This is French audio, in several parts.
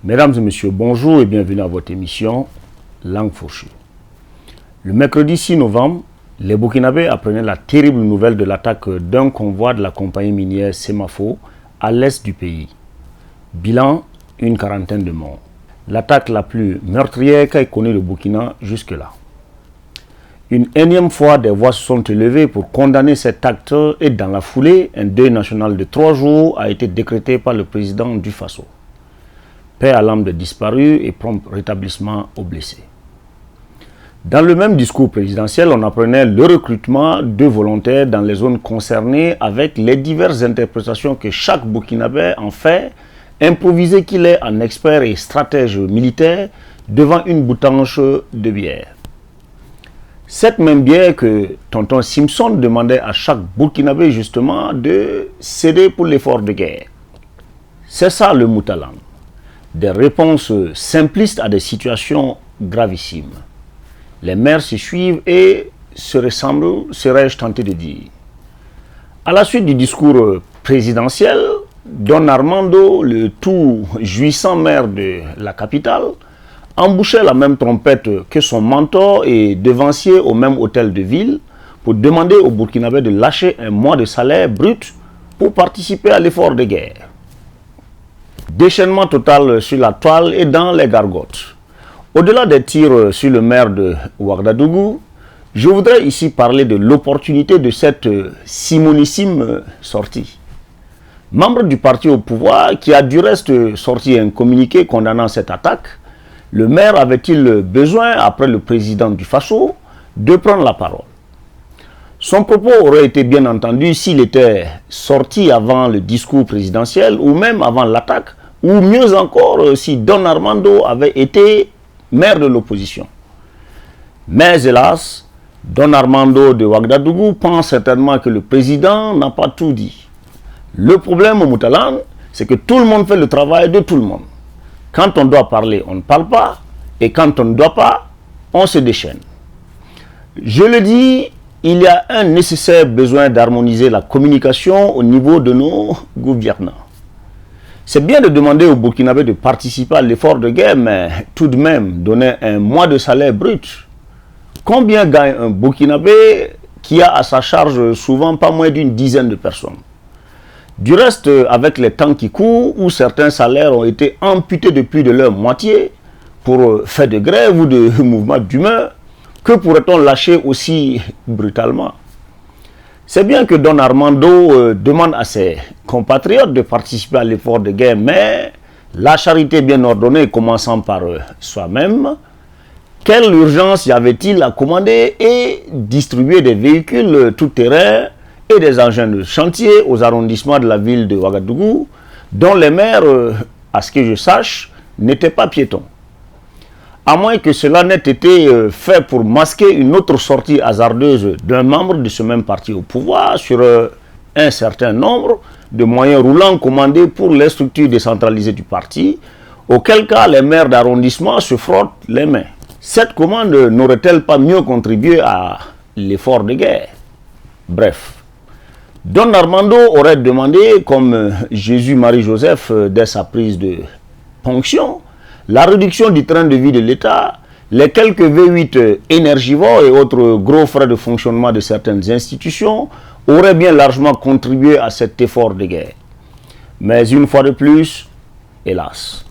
Mesdames et messieurs, bonjour et bienvenue à votre émission Langue fourchue. Le mercredi 6 novembre, les Burkinabés apprenaient la terrible nouvelle de l'attaque d'un convoi de la compagnie minière Semafo à l'est du pays. Bilan, une quarantaine de morts. L'attaque la plus meurtrière qu'a connue le Burkina jusque-là. Une énième fois, des voix se sont élevées pour condamner cet acte et dans la foulée, un deuil national de 3 jours a été décrété par le président du Faso. Paix à l'âme des disparus et prompt rétablissement aux blessés. Dans le même discours présidentiel, on apprenait le recrutement de volontaires dans les zones concernées avec les diverses interprétations que chaque Burkinabé en fait, improvisé qu'il est en expert et stratège militaire devant une boutanche de bière. Cette même bière que tonton Simpson demandait à chaque Burkinabé justement de céder pour l'effort de guerre. C'est ça le Moutalan. Des réponses simplistes à des situations gravissimes. Les mères se suivent et se ressemblent, serais-je tenté de dire. À la suite du discours présidentiel, Don Armando, le tout jouissant maire de la capitale, embouchait la même trompette que son mentor et devancier au même hôtel de ville pour demander aux Burkinabés de lâcher un mois de salaire brut pour participer à l'effort de guerre. Déchaînement total sur la toile et dans les gargotes. Au-delà des tirs sur le maire de Ouagadougou, je voudrais ici parler de l'opportunité de cette simonissime sortie. Membre du parti au pouvoir, qui a du reste sorti un communiqué condamnant cette attaque, le maire avait-il besoin, après le président du Faso, de prendre la parole? Son propos aurait été bien entendu s'il était sorti avant le discours présidentiel ou même avant l'attaque, ou mieux encore si Don Armando avait été maire de l'opposition. Mais hélas, Don Armando de Ouagadougou pense certainement que le président n'a pas tout dit. Le problème au Moutalan, c'est que tout le monde fait le travail de tout le monde. Quand on doit parler, on ne parle pas, et quand on ne doit pas, on se déchaîne. Je le dis, il y a un nécessaire besoin d'harmoniser la communication au niveau de nos gouvernants. C'est bien de demander aux Burkinabés de participer à l'effort de guerre, mais tout de même donner un mois de salaire brut. Combien gagne un Burkinabé qui a à sa charge souvent pas moins d'une dizaine de personnes? Du reste, avec les temps qui courent, où certains salaires ont été amputés de plus de leur moitié pour fait de grève ou de mouvement d'humeur, que pourrait-on lâcher aussi brutalement? C'est bien que Don Armando demande à ses compatriotes de participer à l'effort de guerre, mais la charité bien ordonnée commençant par soi-même, quelle urgence y avait-il à commander et distribuer des véhicules tout-terrain et des engins de chantier aux arrondissements de la ville de Ouagadougou, dont les maires, à ce que je sache, n'étaient pas piétons? À moins que cela n'ait été fait pour masquer une autre sortie hasardeuse d'un membre de ce même parti au pouvoir sur un certain nombre de moyens roulants commandés pour les structures décentralisées du parti, auquel cas les maires d'arrondissement se frottent les mains. Cette commande n'aurait-elle pas mieux contribué à l'effort de guerre? Bref, Don Armando aurait demandé, comme Jésus-Marie-Joseph dès sa prise de ponction, la réduction du train de vie de l'État, les quelques V8 énergivores et autres gros frais de fonctionnement de certaines institutions auraient bien largement contribué à cet effort de guerre. Mais une fois de plus, hélas.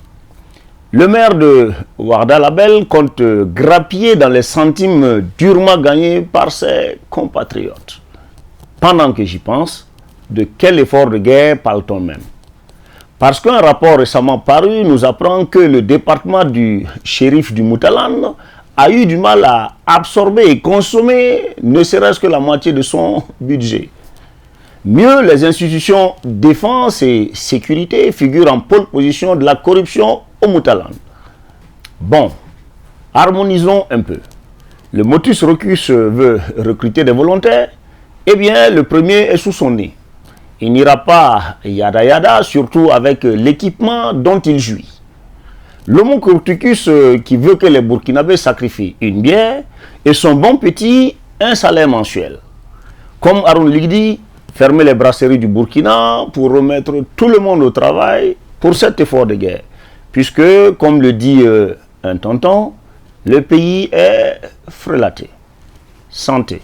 Le maire de Ouarda-Label compte grappiller dans les centimes durement gagnés par ses compatriotes. Pendant que j'y pense, de quel effort de guerre parle-t-on même? Parce qu'un rapport récemment paru nous apprend que le département du shérif du Moutalan a eu du mal à absorber et consommer ne serait-ce que la moitié de son budget. Mieux, les institutions défense et sécurité figurent en pole position de la corruption au Moutalan. Bon, harmonisons un peu. Le motus rocus veut recruter des volontaires. Eh bien, le premier est sous son nez. Il n'ira pas yada yada, surtout avec l'équipement dont il jouit. L'homo corticus qui veut que les Burkinabés sacrifient une bière et son bon petit, un salaire mensuel. Comme Haroun Ligdi, fermer les brasseries du Burkina pour remettre tout le monde au travail pour cet effort de guerre. Puisque, comme le dit un tonton, le pays est frelaté. Santé.